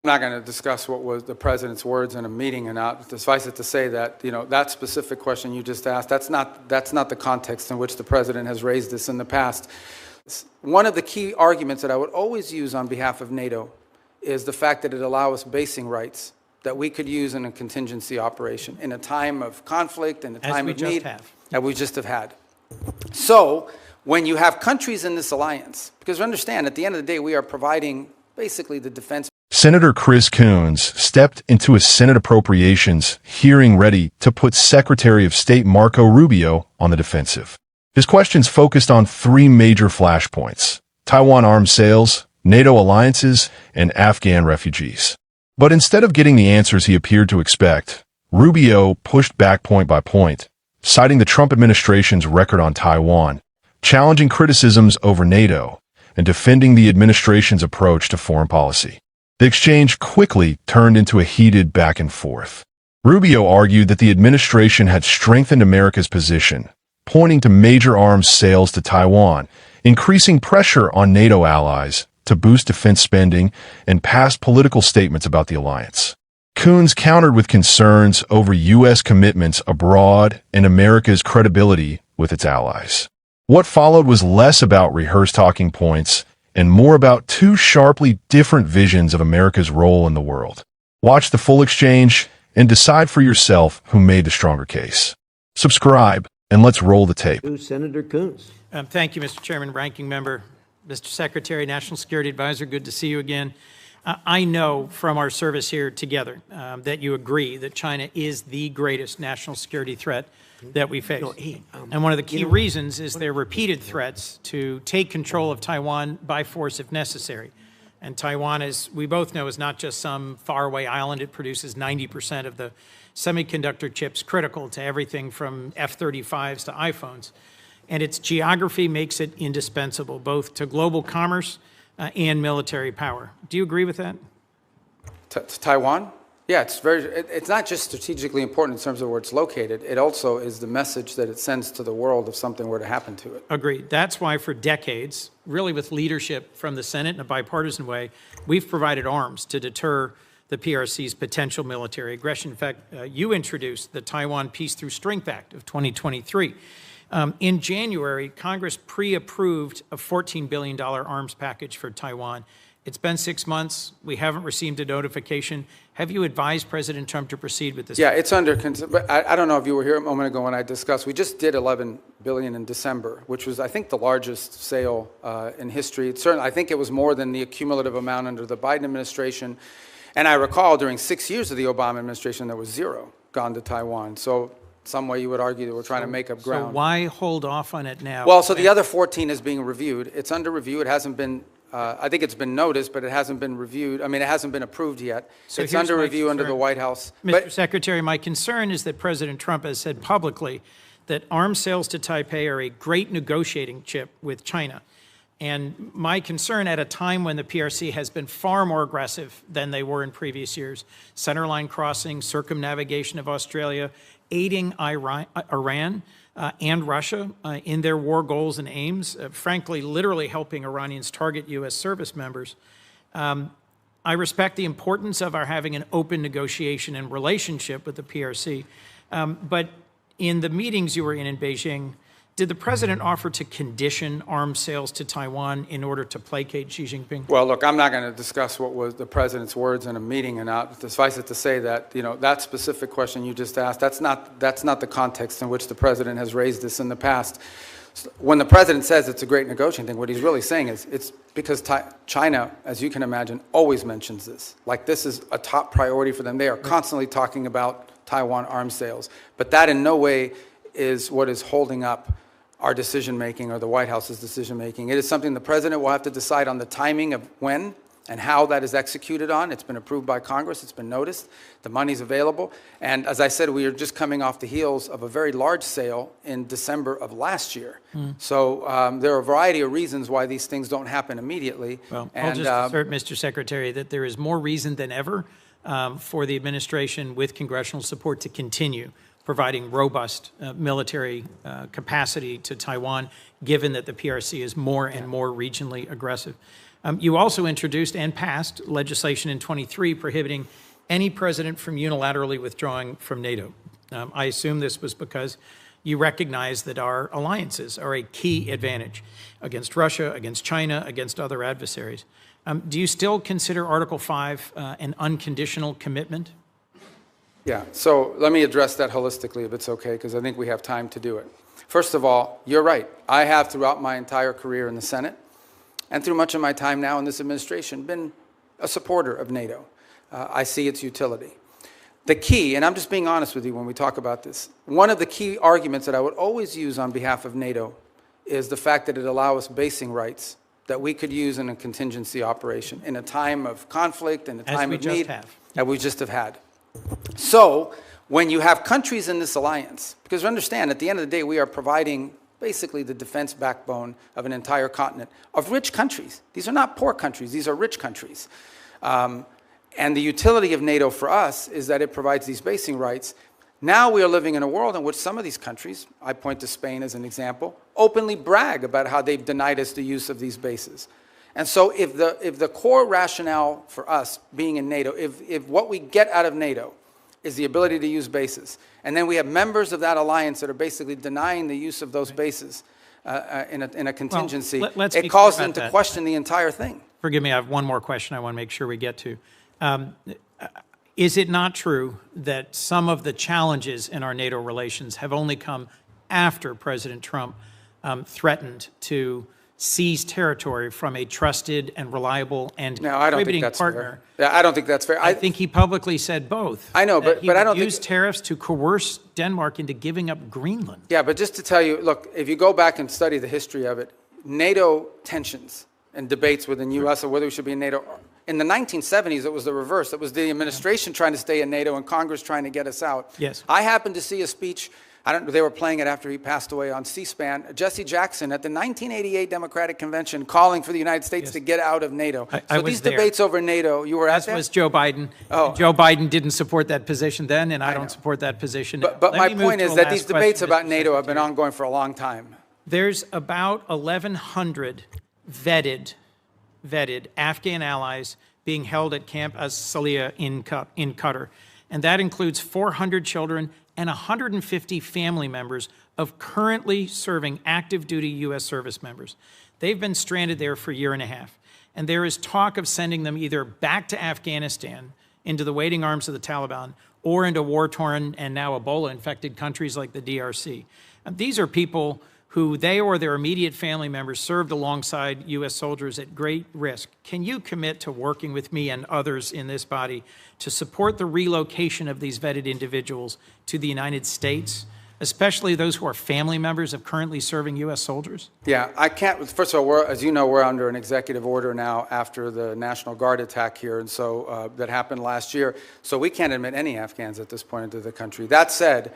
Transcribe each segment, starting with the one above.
I'm not going to discuss what was the president's words in a meeting, and suffice it to say that that specific question you just asked, that's not the context in which the president has raised this in the past. One of the key arguments that I would always use on behalf of NATO is the fact that it allows us basing rights that we could use in a contingency operation in a time of conflict, in a time of need, that we just have had. So when you have countries in this alliance, because understand, at the end of the day, we are providing basically the defense. Senator Chris Coons stepped into a Senate Appropriations hearing ready to put Secretary of State Marco Rubio on the defensive. His questions focused on three major flashpoints: Taiwan arms sales, NATO alliances, and Afghan refugees. But instead of getting the answers he appeared to expect, Rubio pushed back point by point, citing the Trump administration's record on Taiwan, challenging criticisms over NATO, and defending the administration's approach to foreign policy. The exchange quickly turned into a heated back and forth. Rubio argued that the administration had strengthened America's position, pointing to major arms sales to Taiwan, increasing pressure on NATO allies to boost defense spending, and past political statements about the alliance. Coons countered with concerns over U.S. commitments abroad and America's credibility with its allies. What followed was less about rehearsed talking points and more about two sharply different visions of America's role in the world. Watch the full exchange and decide for yourself who made the stronger case. Subscribe, and let's roll the tape. Senator Coons. Thank you, Mr. Chairman, Ranking Member, Mr. Secretary, National Security Advisor, good to see you again. I know from our service here together that you agree that China is the greatest national security threat that we face. And one of the key reasons is their repeated threats to take control of Taiwan by force if necessary. And Taiwan, as we both know, is not just some faraway island. It produces 90% of the semiconductor chips critical to everything from F-35s to iPhones. And its geography makes it indispensable, both to global commerce and military power. Do you agree with that? Taiwan? Yeah, it's not just strategically important in terms of where it's located. It also is the message that it sends to the world if something were to happen to it. Agreed. That's why for decades, really with leadership from the Senate in a bipartisan way, we've provided arms to deter the PRC's potential military aggression. In fact, you introduced the Taiwan Peace Through Strength Act of 2023. In January, Congress pre-approved a $14 billion arms package for Taiwan. It's been 6 months. We haven't received a notification. Have you advised President Trump to proceed with this? Yeah, it's under consideration. I don't know if you were here a moment ago when I discussed. We just did $11 billion in December, which was, I think, the largest sale in history. I think it was more than the cumulative amount under the Biden administration. And I recall during 6 years of the Obama administration, there was zero gone to Taiwan. So some way you would argue that we're trying to make up ground. So why hold off on it now? Well, so the other 14 is being reviewed. It's under review. It hasn't been, I think it's been noticed, but it hasn't been reviewed. I mean, it hasn't been approved yet. So it's under review under the White House. Mr. Secretary, my concern is that President Trump has said publicly that arms sales to Taipei are a great negotiating chip with China. And my concern at a time when the PRC has been far more aggressive than they were in previous years, centerline crossing, circumnavigation of Australia, aiding Iran and Russia in their war goals and aims, frankly, literally helping Iranians target U.S. service members. I respect the importance of our having an open negotiation and relationship with the PRC, but in the meetings you were in Beijing, did the president offer to condition arms sales to Taiwan in order to placate Xi Jinping? Well, look, I'm not going to discuss what was the president's words in a meeting, and suffice it to say that that specific question you just asked, that's not the context in which the president has raised this in the past. When the president says it's a great negotiating thing, what he's really saying is it's because China, as you can imagine, always mentions this. Like this is a top priority for them. They are constantly talking about Taiwan arms sales, but that in no way is what is holding up our decision-making or the White House's decision-making. It is something the president will have to decide on the timing of when and how that is executed on. It's been approved by Congress. It's been noticed. The money's available. And as I said, we are just coming off the heels of a very large sale in December of last year. So there are a variety of reasons why these things don't happen immediately. Well, I'll just assert, Mr. Secretary, that there is more reason than ever for the administration with congressional support to continue providing robust military capacity to Taiwan, given that the PRC is more and more regionally aggressive. You also introduced and passed legislation in 23 prohibiting any president from unilaterally withdrawing from NATO. I assume this was because you recognize that our alliances are a key advantage against Russia, against China, against other adversaries. Do you still consider Article 5 an unconditional commitment? Yeah, so let me address that holistically if it's okay, because I think we have time to do it. First of all, you're right. I have throughout my entire career in the Senate and through much of my time now in this administration been a supporter of NATO. I see its utility. The key, and I'm just being honest with you when we talk about this, one of the key arguments that I would always use on behalf of NATO is the fact that it allows us basing rights that we could use in a contingency operation in a time of conflict, in a time of need, that we just have had. So when you have countries in this alliance, because understand, at the end of the day, we are providing basically the defense backbone of an entire continent of rich countries. These are not poor countries, these are rich countries. And the utility of NATO for us is that it provides these basing rights. Now we are living in a world in which some of these countries, I point to Spain as an example, openly brag about how they've denied us the use of these bases. And so if the core rationale for us being in NATO, if what we get out of NATO is the ability to use bases, and then we have members of that alliance that are basically denying the use of those bases in a contingency, it calls them to question the entire thing. Forgive me, I have one more question I want to make sure we get to. Is it not true that some of the challenges in our NATO relations have only come after President Trump threatened to seize territory from a trusted and reliable and contributing partner? Yeah, I don't think that's fair. I think he publicly said both. I know, but I don't use tariffs to coerce Denmark into giving up Greenland. Yeah, but just to tell you, look, if you go back and study the history of it, NATO tensions and debates within U.S. or whether we should be in NATO. In the 1970s, it was the reverse. It was the administration trying to stay in NATO and Congress trying to get us out. Yes. I happened to see a speech, they were playing it after he passed away on C-SPAN, Jesse Jackson at the 1988 Democratic Convention calling for the United States to get out of NATO. I so these debates over NATO, you were at that? As was Joe Biden. Oh. Joe Biden didn't support that position then, and I don't support that position now. But my point is that these debates about NATO have been ongoing for a long time. There's about 1,100 vetted Afghan allies being held at Camp As-Saliyah in Qatar. And that includes 400 children and 150 family members of currently serving active duty U.S. service members. They've been stranded there for a year and a half. And there is talk of sending them either back to Afghanistan, into the waiting arms of the Taliban, or into war-torn and now Ebola-infected countries like the DRC. And these are people who they or their immediate family members served alongside U.S. soldiers at great risk. Can you commit to working with me and others in this body to support the relocation of these vetted individuals to the United States, especially those who are family members of currently serving U.S. soldiers? Yeah, I can't. First of all, as you know, we're under an executive order now after the National Guard attack here, and so that happened last year. So we can't admit any Afghans at this point into the country. That said,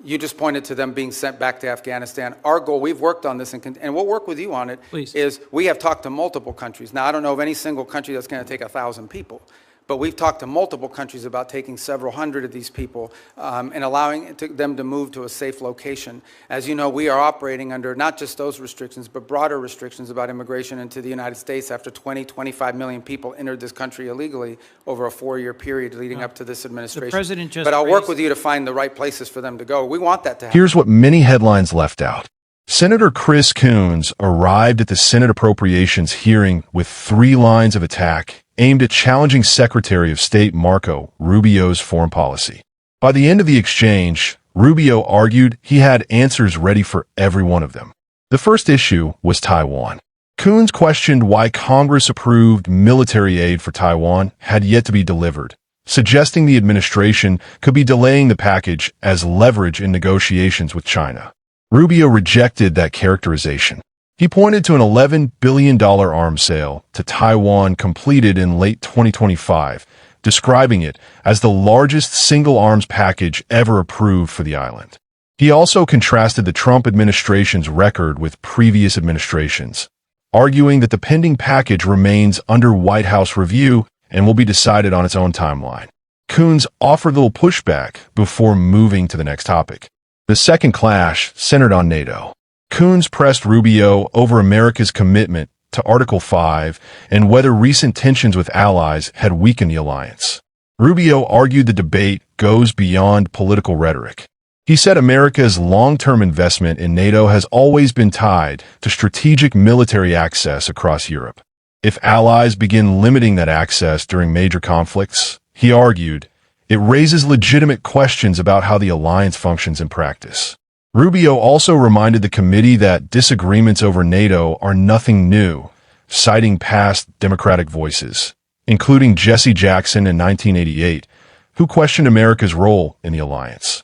you just pointed to them being sent back to Afghanistan. Our goal, we've worked on this, and we'll work with you on it, is we have talked to multiple countries. Now, I don't know of any single country that's going to take 1,000 people, but we've talked to multiple countries about taking several hundred of these people and allowing them to move to a safe location. As you know, we are operating under not just those restrictions, but broader restrictions about immigration into the United States after 25 million people entered this country illegally over a 4-year period leading up to this administration. The president just but I'll work with you to find the right places for them to go. We want that to happen. Here's what many headlines left out. Senator Chris Coons arrived at the Senate Appropriations hearing with 3 lines of attack aimed at challenging Secretary of State Marco Rubio's foreign policy. By the end of the exchange, Rubio argued he had answers ready for every one of them. The first issue was Taiwan. Coons questioned why Congress-approved military aid for Taiwan had yet to be delivered, suggesting the administration could be delaying the package as leverage in negotiations with China. Rubio rejected that characterization. He pointed to an $11 billion arms sale to Taiwan completed in late 2025, describing it as the largest single arms package ever approved for the island. He also contrasted the Trump administration's record with previous administrations, arguing that the pending package remains under White House review and will be decided on its own timeline. Coons offered little pushback before moving to the next topic. The second clash centered on NATO. Coons pressed Rubio over America's commitment to Article 5 and whether recent tensions with allies had weakened the alliance. Rubio argued the debate goes beyond political rhetoric. He said America's long-term investment in NATO has always been tied to strategic military access across Europe. If allies begin limiting that access during major conflicts, he argued, it raises legitimate questions about how the alliance functions in practice. Rubio also reminded the committee that disagreements over NATO are nothing new, citing past Democratic voices, including Jesse Jackson in 1988, who questioned America's role in the alliance.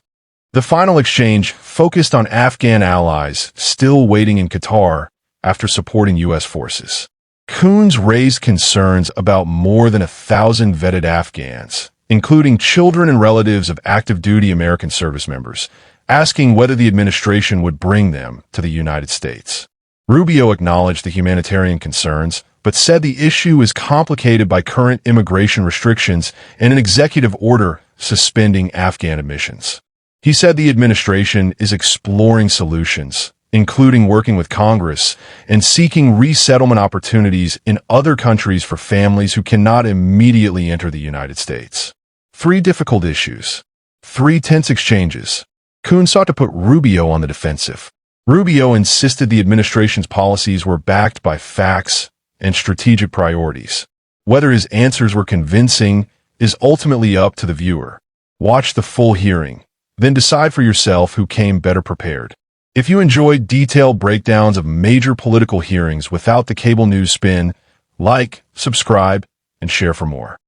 The final exchange focused on Afghan allies still waiting in Qatar after supporting U.S. forces. Coons raised concerns about more than 1,000 vetted Afghans, including children and relatives of active-duty American service members, asking whether the administration would bring them to the United States. Rubio acknowledged the humanitarian concerns, but said the issue is complicated by current immigration restrictions and an executive order suspending Afghan admissions. He said the administration is exploring solutions, including working with Congress and seeking resettlement opportunities in other countries for families who cannot immediately enter the United States. 3 difficult issues. 3 tense exchanges. Coons sought to put Rubio on the defensive. Rubio insisted the administration's policies were backed by facts and strategic priorities. Whether his answers were convincing is ultimately up to the viewer. Watch the full hearing, then decide for yourself who came better prepared. If you enjoyed detailed breakdowns of major political hearings without the cable news spin, like, subscribe, and share for more.